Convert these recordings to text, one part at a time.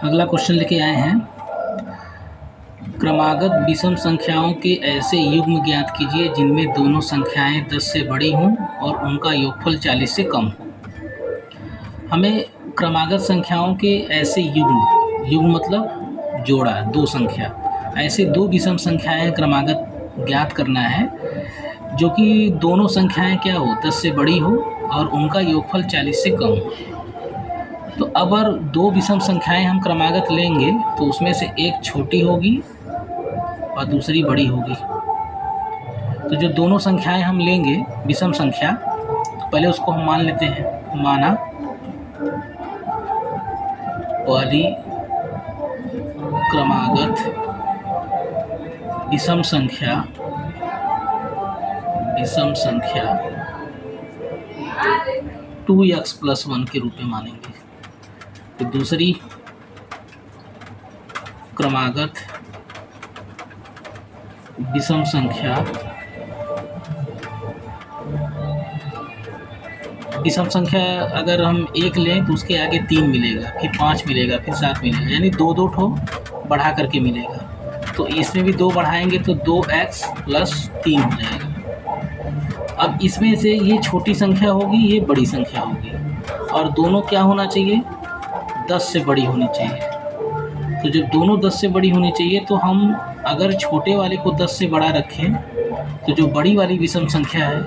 अगला क्वेश्चन लेके आए हैं, क्रमागत विषम संख्याओं के ऐसे युग्म ज्ञात कीजिए जिनमें दोनों संख्याएं 10 से बड़ी हों और उनका योगफल 40 से कम हो। हमें क्रमागत संख्याओं के ऐसे युग्म मतलब जोड़ा, दो संख्या, ऐसे दो विषम संख्याएं क्रमागत ज्ञात करना है जो कि दोनों संख्याएं क्या हो, 10 से बड़ी हो और उनका योगफल 40 से कम हो। तो अगर दो विषम संख्याएं हम क्रमागत लेंगे तो उसमें से एक छोटी होगी और दूसरी बड़ी होगी। तो जो दोनों संख्याएं हम लेंगे विषम संख्या, तो पहले उसको हम मान लेते हैं। माना पहली क्रमागत विषम संख्या 2x + 1 के रूप में मानेंगे। तो दूसरी क्रमागत विषम संख्या अगर हम एक लें तो उसके आगे 3 मिलेगा, फिर 5 मिलेगा, फिर 7 मिलेगा, यानी दो ठो बढ़ा करके मिलेगा। तो इसमें भी 2 बढ़ाएंगे तो 2x + 3 हो जाएगा। अब इसमें से ये छोटी संख्या होगी, ये बड़ी संख्या होगी, और दोनों क्या होना चाहिए, 10 से बड़ी होनी चाहिए। तो जब दोनों 10 से बड़ी होनी चाहिए तो हम अगर छोटे वाले को 10 से बड़ा रखें तो जो बड़ी वाली विषम संख्या है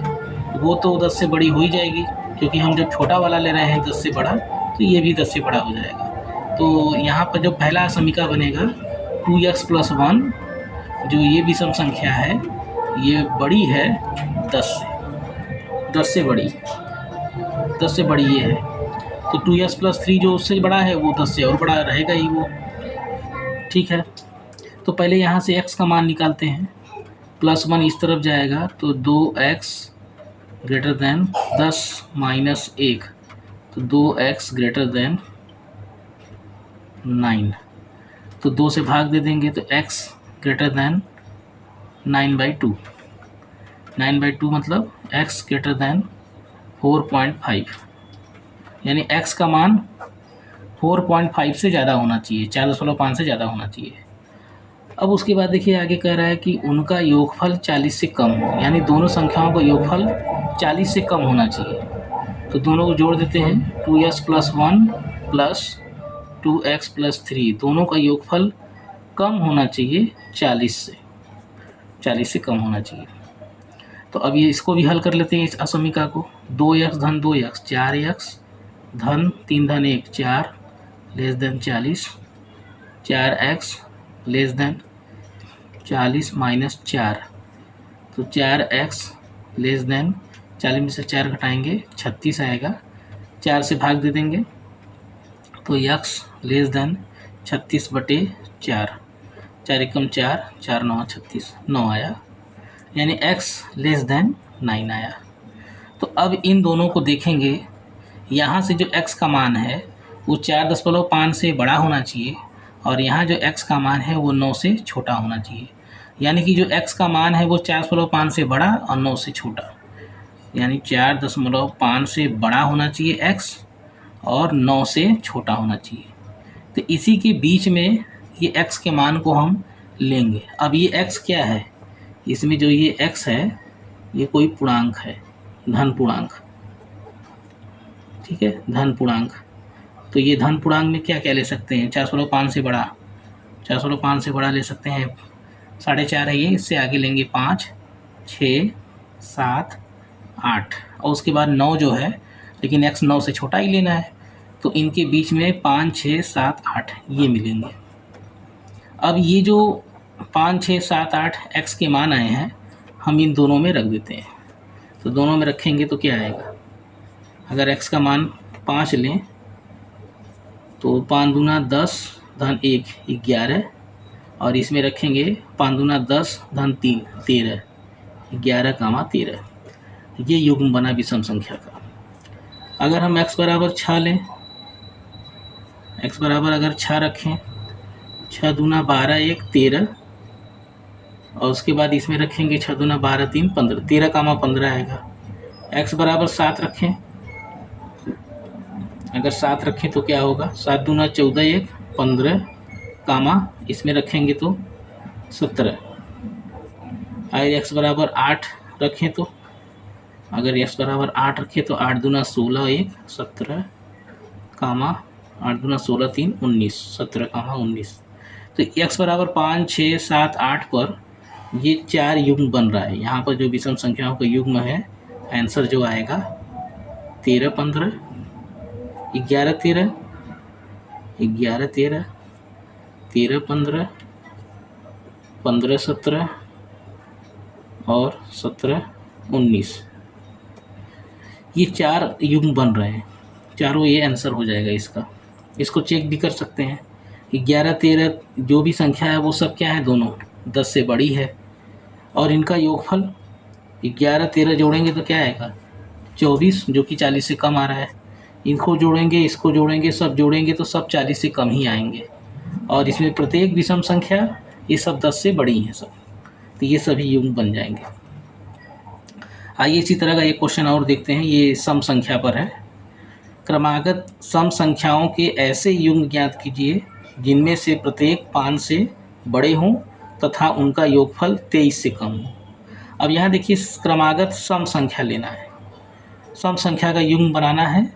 वो तो 10 से बड़ी हो ही जाएगी, क्योंकि हम जब छोटा वाला ले रहे हैं 10 से बड़ा, तो ये भी 10 से बड़ा हो जाएगा। तो यहाँ पर जो पहला समीकरण बनेगा 2x + 1, जो ये विषम संख्या है ये बड़ी है 10 से बड़ी ये है। तो 2x + 3 जो उससे बड़ा है वो 10 से और बड़ा रहेगा ही वो, ठीक है। तो पहले यहाँ से x का मान निकालते हैं। +1 इस तरफ जाएगा तो 2x > 10 - 1, तो 2x > 9। तो 2 से भाग दे देंगे तो x > 9/2। 9/2 मतलब x > 4.5, यानी x का मान 4.5 से ज़्यादा होना चाहिए, 4.5 से ज़्यादा होना चाहिए। अब उसके बाद देखिए आगे कह रहा है कि उनका योगफल 40 से कम हो, यानी दोनों संख्याओं का योगफल 40 से कम होना चाहिए। तो दोनों को जोड़ देते हैं, 2x + 1 + 2x + 3, दोनों का योगफल कम होना चाहिए 40 से कम होना चाहिए। तो अब ये इसको भी हल कर लेते हैं, इस असमीका को। 2x + 2x 4x + 3 + 1 4 < 40, 4x < 40 - 4, तो 4x < 40 में से 4 घटाएंगे 36 आएगा। 4 से भाग दे देंगे तो x < 36/4, 4 × 4 4 × 9 = 36, 9 आया, यानी x < 9 आया। तो अब इन दोनों को देखेंगे, यहाँ से जो x का मान है वो 4.5 से बड़ा होना चाहिए और यहाँ जो x का मान है वो 9 से छोटा होना चाहिए। यानी कि जो x का मान है वो 4.5 से बड़ा और 9 से छोटा, यानी 4.5 से बड़ा होना चाहिए x और 9 से छोटा होना चाहिए। तो इसी के बीच में ये x के मान को हम लेंगे। अब ये x क्या है, इसमें जो ये x है ये कोई पूर्णांक है, धन पूर्णांक, ठीक है, धन पूर्णांक। तो ये धन पूर्णांक में क्या क्या ले सकते हैं, 4.5 से बड़ा, 4.5 से बड़ा ले सकते हैं 4.5 है ये, इससे आगे लेंगे 5, 6, 7, 8 और उसके बाद 9 जो है, लेकिन x 9 से छोटा ही लेना है, तो इनके बीच में 5, 6, 7, 8 ये मिलेंगे। अब ये जो 5, 6, 7, 8 x के मान आए हैं हम इन दोनों में रख देते हैं। तो दोनों में रखेंगे तो क्या आएगा, अगर x का मान 5 लें तो 5 दूना 10 धन 1 11, और इसमें रखेंगे 5 दूना 10 धन 3 13, 11, 13। ये युग्म बना विषम संख्या का। अगर हम x = 6 लें, x बराबर अगर 6 रखें, 6 दूना 12 1 13, और उसके बाद इसमें रखेंगे 6 दूना 12 3 15, 13, 15 आएगा। x = 7 रखें, अगर 7 रखें तो क्या होगा, 7 दूना 14, 1 15, कामा इसमें रखेंगे तो 17। अगर x बराबर 8 रखें तो, अगर x बराबर 8 रखें तो 8 दूना 16, 1 17, कामा 8 दूना 16, 3 19, 17 कामा 19। तो x बराबर 5, 6, 7, 8 पर ये 4 युग्म बन रहा है। यहाँ पर जो विषम संख्याओं का युग्म है, आंसर जो आएगा 13, 15, 11, 13, 11, 13, 13, 15, 15, 17 और 17, 19। ये 4 युग्म बन रहे हैं, चारों ये आंसर हो जाएगा इसका। इसको चेक भी कर सकते हैं। 11, 13 जो भी संख्या है वो सब क्या है, दोनों 10 से बड़ी है, और इनका योगफल 11, 13 जोड़ेंगे तो क्या आएगा 24, जो कि 40 से कम आ रहा है। इनको जोड़ेंगे, इसको जोड़ेंगे, सब जोड़ेंगे तो सब 40 से कम ही आएंगे, और इसमें प्रत्येक विषम संख्या ये सब 10 से बड़ी हैं सब, तो ये सभी युग्म बन जाएंगे। आइए इसी तरह का एक क्वेश्चन और देखते हैं, ये सम संख्या पर है। क्रमागत सम संख्याओं के ऐसे युग्म ज्ञात कीजिए जिनमें से प्रत्येक 5 से बड़े हों तथा उनका योगफल 23 से कम हो। अब यहाँ देखिए, क्रमागत सम संख्या लेना है, सम संख्या का युग्म बनाना है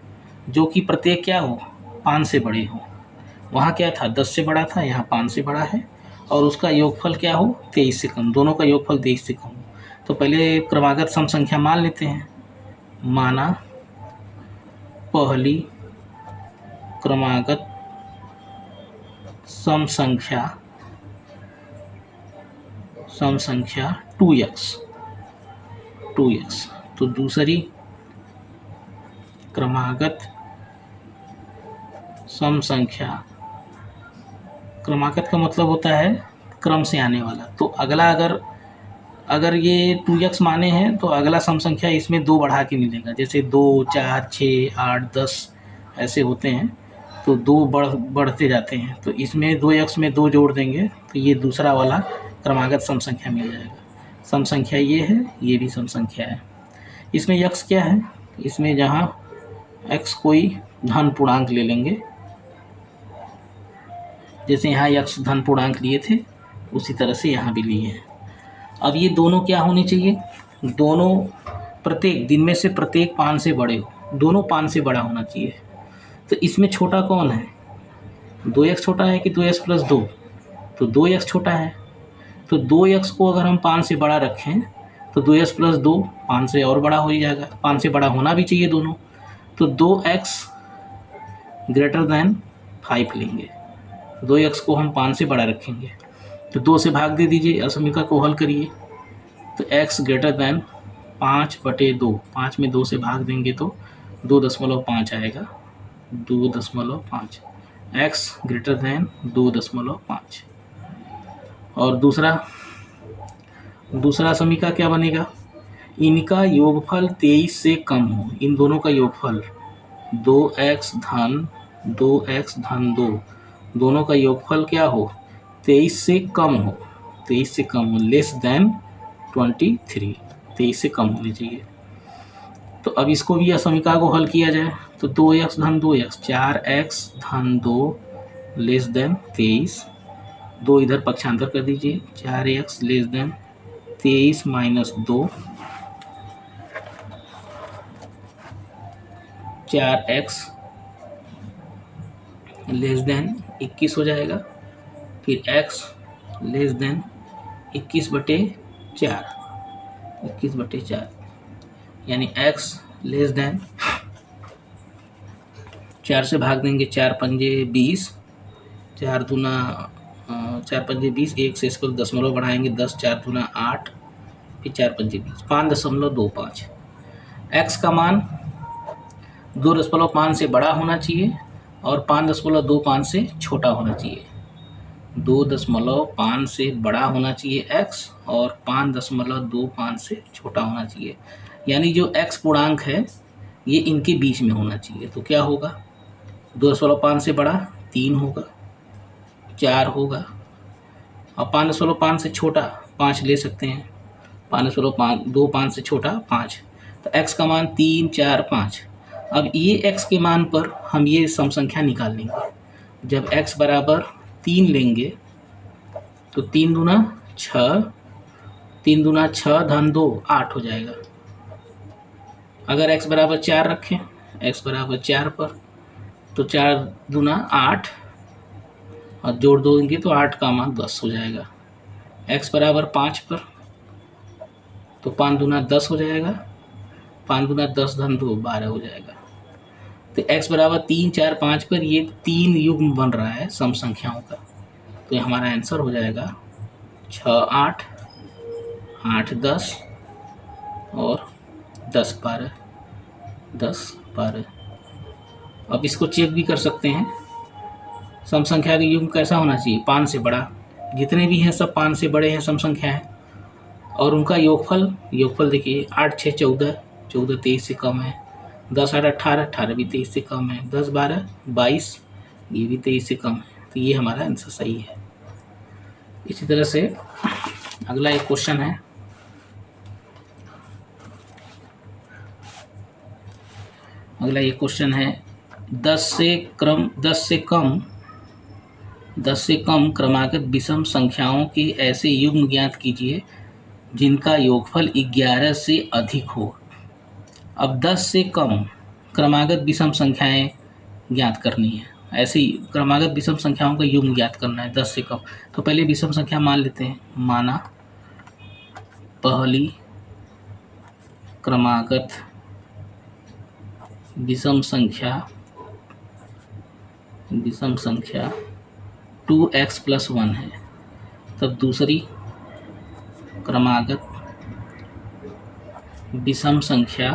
जो कि प्रत्येक क्या हो, 5 से बड़े हो। वहाँ क्या था, 10 से बड़ा था, यहाँ 5 से बड़ा है, और उसका योगफल क्या हो 23 से कम, दोनों का योगफल 23 से कम हो। तो पहले क्रमागत सम संख्या मान लेते हैं। माना पहली क्रमागत सम संख्या 2x, तो दूसरी क्रमागत सम संख्या, क्रमागत का मतलब होता है क्रम से आने वाला, तो अगला अगर ये 2x माने हैं तो अगला सम संख्या इसमें 2 बढ़ा के मिलेगा, जैसे 2, 4, 6, 8, 10 ऐसे होते हैं, तो 2 बढ़ते जाते हैं, तो इसमें 2x में 2 जोड़ देंगे तो ये दूसरा वाला क्रमागत सम संख्या मिल जाएगा। सम संख्या ये है, ये भी सम संख्या है। इसमें x क्या है, इसमें जहाँ x कोई धन पूर्णांक ले लेंगे, जैसे यहाँ x धन पूर्णांक लिए थे उसी तरह से यहाँ भी लिए हैं। अब ये दोनों क्या होने चाहिए, दोनों प्रत्येक दिन में से प्रत्येक 5 से बड़े हो, दोनों 5 से बड़ा होना चाहिए। तो इसमें छोटा कौन है, 2x छोटा है कि 2x प्लस 2, तो 2x छोटा है, तो 2x को अगर हम 5 से बड़ा रखें तो 2x प्लस 2 5 से और बड़ा हो ही जाएगा, 5 से बड़ा होना भी चाहिए दोनों, तो 2x ग्रेटर दैन 5 लेंगे, 2x को हम 5 से बड़ा रखेंगे, तो 2 से भाग दे दीजिए, असमीका को हल करिए, तो x ग्रेटर दैन 5/2, 5 में 2 से भाग देंगे तो 2.5 आएगा, 2.5, x ग्रेटर दैन 2.5। और दूसरा समीका क्या बनेगा, इनका योगफल 23 से कम हो, इन दोनों का योगफल 2x धन 2, दोनों का योगफल क्या हो 23 से कम हो, 23 से कम हो, लेस देन 23, 23 से कम होनी चाहिए। तो अब इसको भी समीका को हल किया जाए, तो 2x धन 2x, 4x धन 2 लेस देन 23, 2 इधर पक्षांतर कर दीजिए, 4x less than 23 minus 2, 4x less than 21 हो जाएगा, फिर x लेस देन 21/4, यानी x लेस देन 4 से भाग देंगे, 4 पंजे 20, 4 दूना 4 पंजे 20, 1 से इसको दशमलव बढ़ाएंगे, 10, 4 दूना 8, फिर 4 पंजे 20, 5.25। x का मान 2.5 से बड़ा होना चाहिए और 5.25 से छोटा होना चाहिए, 2.5 से बड़ा होना चाहिए x और 5.25 से छोटा होना चाहिए, यानी जो x पूर्णांक है ये इनके बीच में होना चाहिए। तो क्या होगा, 2.5 से बड़ा 3 होगा, 4 होगा, और 5.5 से छोटा 5 ले सकते हैं, 5.5 से छोटा 5, तो x का मान 3, 4, 5। अब ये x के मान पर हम ये सम संख्या निकाल लेंगे। जब x बराबर 3 लेंगे तो 3 दूना 6, 3 दूना 6 धन 2 8 हो जाएगा। अगर x बराबर 4 रखें, x बराबर 4 पर, तो 4 दूना 8 और जोड़ देंगे तो 8 का मान 10 हो जाएगा। x बराबर 5 पर, तो 5 दूना 10 हो जाएगा, 5 दूना 10 धन 2 12 हो जाएगा। तो x बराबर 3 4 5 पर ये 3 युग्म बन रहा है सम संख्याओं का। तो हमारा आंसर हो जाएगा 6 8 8 10 और 10 12 10 12। अब इसको चेक भी कर सकते हैं, सम संख्या का युग्म कैसा होना चाहिए, 5 से बड़ा। जितने भी हैं सब 5 से बड़े हैं सम संख्या है। और उनका योगफल देखिए 8 6 14, 14 23 से कम है, 10 8 18, 18 भी 23 से कम है, 10 12 22, ये भी 23 से कम है। तो ये हमारा आंसर सही है। इसी तरह से अगला एक क्वेश्चन है, अगला ये क्वेश्चन है 10 से कम क्रमागत विषम संख्याओं के ऐसे युग्म ज्ञात कीजिए जिनका योगफल 11 से अधिक हो। अब 10 से कम क्रमागत विषम संख्याएं ज्ञात करनी है, ऐसी क्रमागत विषम संख्याओं का युग्म ज्ञात करना है 10 से कम। तो पहले विषम संख्या मान लेते हैं। माना पहली क्रमागत विषम संख्या 2x + 1 है। तब दूसरी क्रमागत विषम संख्या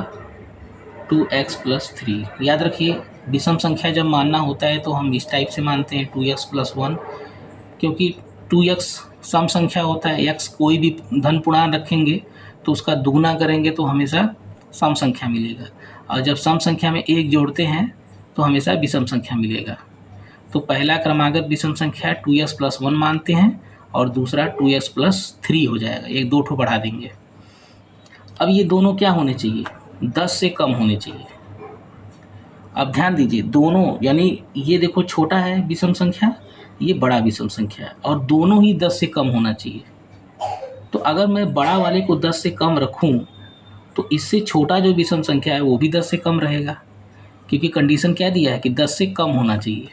2x + 3। याद रखिए विषम संख्या जब मानना होता है तो हम इस टाइप से मानते हैं 2x + 1, क्योंकि 2x सम संख्या होता है। x कोई भी धन पूर्णांक रखेंगे तो उसका दुगुना करेंगे तो हमेशा सम संख्या मिलेगा, और जब सम संख्या में 1 जोड़ते हैं तो हमेशा विषम संख्या मिलेगा। तो पहला क्रमागत विषम संख्या 2x + 1 मानते हैं और दूसरा 2x + 3 हो जाएगा, एक 2 ठो बढ़ा देंगे। अब ये दोनों क्या होने चाहिए, 10 से कम होने चाहिए। अब ध्यान दीजिए दोनों, यानी ये देखो छोटा है विषम संख्या, ये बड़ा विषम संख्या है, और दोनों ही 10 से कम होना चाहिए। तो अगर मैं बड़ा वाले को 10 से कम रखूं तो इससे छोटा जो विषम संख्या है वो भी 10 से कम रहेगा, क्योंकि कंडीशन क्या दिया है कि 10 से कम होना चाहिए।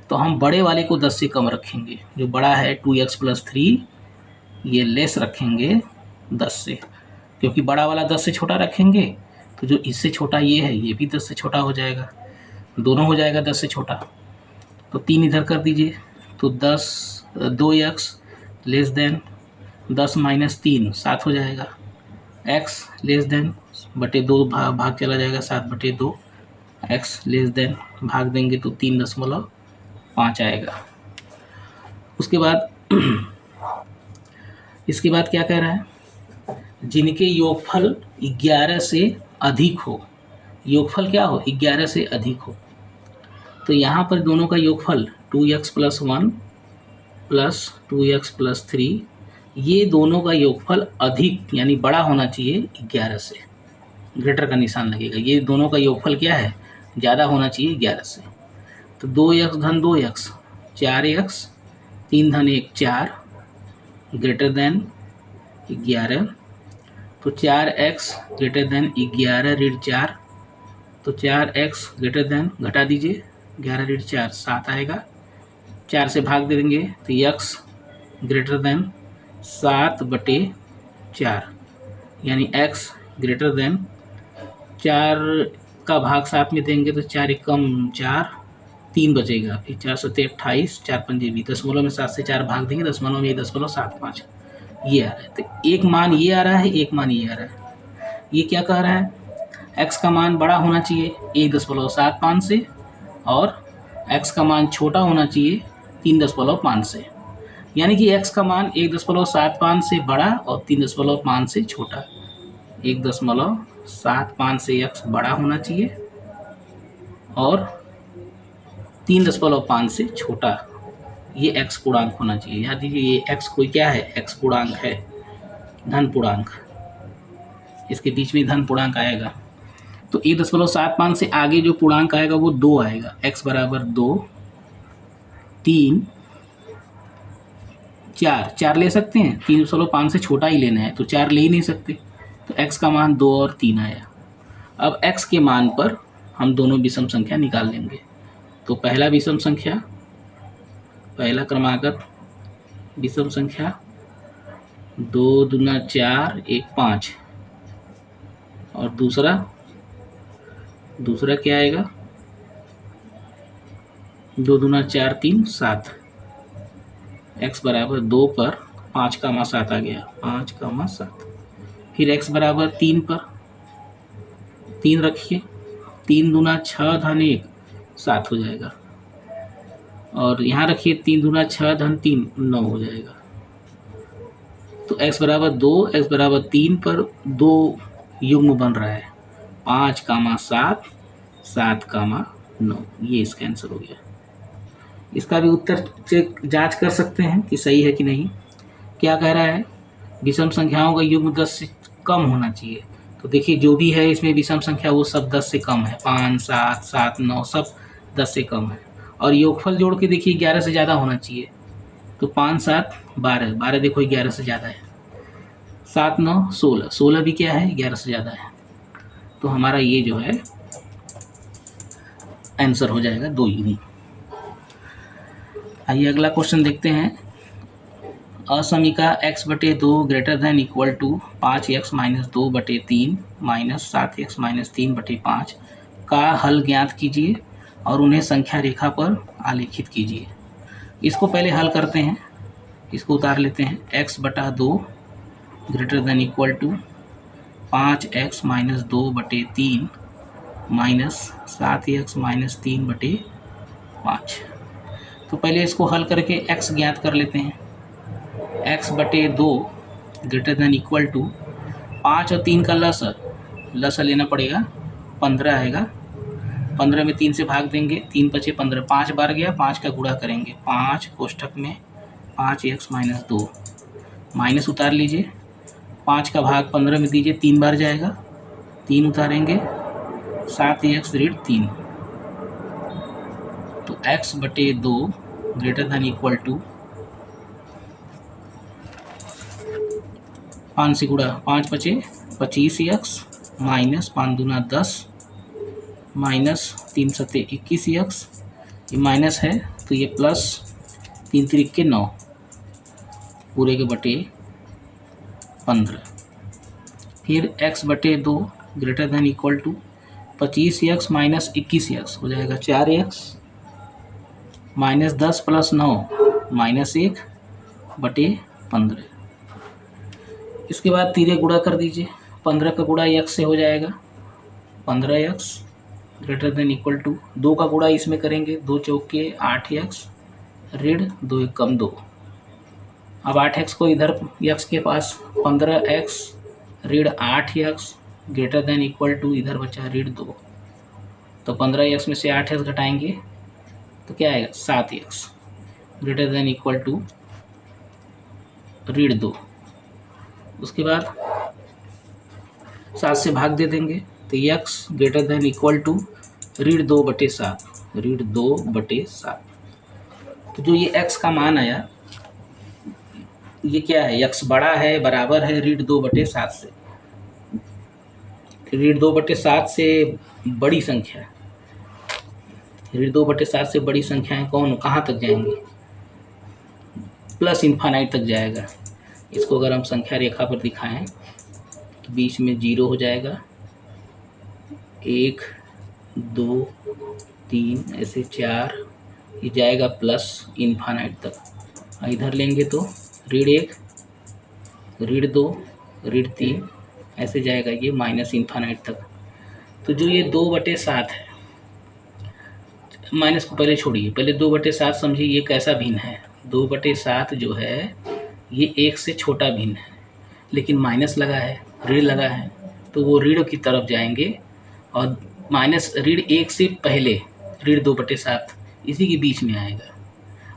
तो हम बड़े वाले को 10 से कम रखेंगे, जो बड़ा है 2x + 3, ये लेस रखेंगे 10 से, क्योंकि बड़ा वाला 10 से छोटा रखेंगे तो जो इससे छोटा ये है ये भी 10 से छोटा हो जाएगा, दोनों हो जाएगा 10 से छोटा। तो 3 इधर कर दीजिए, तो 2x < 10 - 3 7 हो जाएगा। x बटे 2 भाग चला जाएगा 7/2, x भाग देंगे तो 3.5 आएगा। उसके बाद इसके बाद क्या कह रहा है, जिनके योगफल 11 से अधिक हो। योगफल क्या हो, 11 से अधिक हो। तो यहाँ पर दोनों का योगफल 2x + 1 + 2x + 3, ये दोनों का योगफल अधिक यानी बड़ा होना चाहिए 11 से, ग्रेटर का निशान लगेगा। ये दोनों का योगफल क्या है, ज़्यादा होना चाहिए 11 से। तो 2x धन 2x 4x, 3 धन 1 4, ग्रेटर देन 11। तो 4x ग्रेटर देन 11 ऋण 4, तो 4x ग्रेटर देन, घटा दीजिए 11 ऋण 4 7 आएगा, 4 से भाग दे देंगे तो x ग्रेटर देन 7/4, यानी x ग्रेटर देन 4 का भाग 7 में देंगे तो 4 एकम 4, 3 बचेगा, फिर 4 7 28, 4 पंजे 20, दशमलव में 7 से 4 भाग देंगे, दशमलव में 1.75 ये आ रहा है। तो एक मान ये आ रहा है, एक मान ये आ रहा है। ये क्या कह रहा है, x का मान बड़ा होना चाहिए 1.75 से, और x का मान छोटा होना चाहिए 3.5 से, यानी कि x का मान 1.75 से बड़ा और 3.5 से छोटा। 1.75 से x बड़ा होना चाहिए और 3.5 से छोटा, ये x पूर्णांक होना चाहिए। याद दीजिए ये x कोई क्या है, x पूर्णांक है, धन पूर्णांक, इसके बीच में धन पूर्णांक आएगा। तो 1.75 से आगे जो पूर्णांक आएगा वो 2 आएगा। x बराबर 2, 3, 4 ले सकते हैं, 3.5 से छोटा ही लेना है तो 4 ले ही नहीं सकते, तो x का मान 2 और 3 आया। अब x के मान पर हम दोनों विषम संख्या निकाल लेंगे। तो पहला विषम संख्या, पहला क्रमागत विषम संख्या 2 दूना 4 1 5, और दूसरा क्या आएगा, 2 दूना 4 3 7। x बराबर 2 पर 5 का मा 7 आ गया, 5 का मा 7। फिर x बराबर 3 पर 3 रखिए, 3 दूना 6 धन 1 7 हो जाएगा, और यहाँ रखिए 3 दूना 6 धन 3 9 हो जाएगा। तो x बराबर 2, x बराबर 3 पर 2 युग्म बन रहा है, 5 का मा 7 7 का मा 9, ये इसका आंसर हो गया। इसका भी उत्तर चेक जांच कर सकते हैं कि सही है कि नहीं। क्या कह रहा है, विषम संख्याओं का युग्म 10 से कम होना चाहिए। तो देखिए जो भी है इसमें विषम संख्या वो सब 10 से कम है, 5 7 7 9 सब 10 से कम है। और योगफल जोड़ के देखिए 11 से ज़्यादा होना चाहिए। तो 5 7 12, 12 देखो 11 से ज़्यादा है, 7 9 16, 16 भी क्या है 11 से ज़्यादा है। तो हमारा ये जो है आंसर हो जाएगा 2 युग्म। आइए अगला क्वेश्चन देखते हैं। असमीका x/2 greater than equal to 5x - 2/3 - 7x - 3/5 का हल ज्ञात कीजिए और उन्हें संख्या रेखा पर आलेखित कीजिए। इसको पहले हल करते हैं, इसको उतार लेते हैं। x/2 greater than equal to 5x - 2/3 - 7x - 3/5। तो पहले इसको हल करके x ज्ञात कर लेते हैं। x/2 greater than equal to 5 और 3 का लसा लेना पड़ेगा, 15 आएगा। 15 में 3 से भाग देंगे, 3 बचे 15, 5 बार गया, 5 का गुणा करेंगे, 5 कोष्ठक में 5x - 2 माइनस उतार लीजिए, 5 का भाग 15 में दीजिए, 3 बार जाएगा, 3 उतारेंगे, 7x - 3। तो x/2 greater than equal to 5 से गुणा, 5 बचे 25x माइनस 5 दूना 10 माइनस 3 सत्ते 21x, ये माइनस है तो ये प्लस 3 त्रिक 9 पूरे के बटे 15। फिर x/2 greater than equal to 25x minus 21x हो जाएगा 4x माइनस 10 प्लस 9 माइनस 1 बटे 15। इसके बाद तीरे गुणा कर दीजिए, 15 का गुणा x से हो जाएगा 15x greater than equal to 2 का गुणा इसमें करेंगे, 2 चौके 8x ऋण 2 1 कम 2। अब 8x को इधर x के पास 15x ऋण 8x greater than equal to इधर बचा ऋण 2। तो 15x में से 8x घटाएंगे तो क्या आएगा 7x greater than equal to ऋण 2। उसके बाद 7 से भाग दे देंगे तो x greater than equal to ऋण 2/7, ऋण 2/7। तो जो ये x का मान आया ये क्या है, x बड़ा है बराबर है ऋण 2/7 से। ऋण 2/7 से बड़ी संख्या, ऋण 2/7 से बड़ी संख्याएं कौन कहाँ तक जाएंगी, प्लस इन्फानाइट तक जाएगा। इसको अगर हम संख्या रेखा पर दिखाएं तो बीच में 0 हो जाएगा, 1 2 3 ऐसे 4, ये जाएगा प्लस इन्फानाइट तक। इधर लेंगे तो ऋण 1 ऋण 2 ऋण 3 ऐसे जाएगा ये माइनस इन्फानाइट तक। तो जो ये 2/7 है, माइनस को पहले छोड़िए, पहले 2/7 समझिए ये कैसा भिन्न है। 2/7 जो है ये 1 से छोटा भिन्न है, लेकिन माइनस लगा है, ऋण लगा है, तो वो ऋण की तरफ जाएंगे और माइनस ऋण 1 से पहले ऋण 2/7 इसी के बीच में आएगा।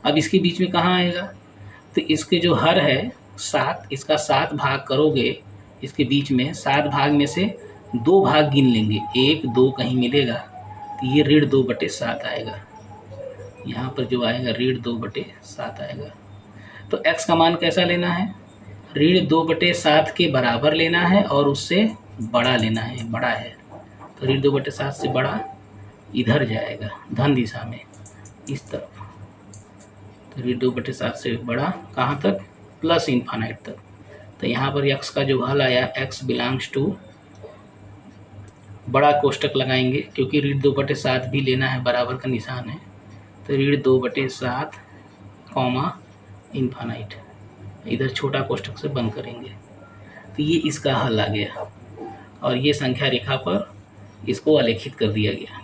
अब इसके बीच में कहाँ आएगा, तो इसके जो हर है 7, इसका 7 भाग करोगे, इसके बीच में 7 भाग में से दो भाग गिन लेंगे, 1 2 कहीं मिलेगा तो ये ऋण 2/7 आएगा। यहाँ पर जो आएगा ऋण 2/7 आएगा। तो x का मान कैसा लेना है, ऋण 2/7 के बराबर लेना है और उससे बड़ा लेना है, बड़ा है तो ऋण 2/7 से बड़ा इधर जाएगा धन दिशा में इस तरफ। तो ऋण 2/7 से बड़ा कहाँ तक, प्लस इन्फानाइट तक। तो यहाँ पर x का जो हल आया x बिलोंग्स टू, बड़ा कोष्टक लगाएंगे क्योंकि ऋण 2/7 भी लेना है, बराबर का निशान है। तो ऋण 2/7 कॉमा इन्फानाइट, इधर छोटा कोष्टक से बंद करेंगे। तो ये इसका हल आ गया और ये संख्या रेखा पर इसको आलेखित कर दिया गया।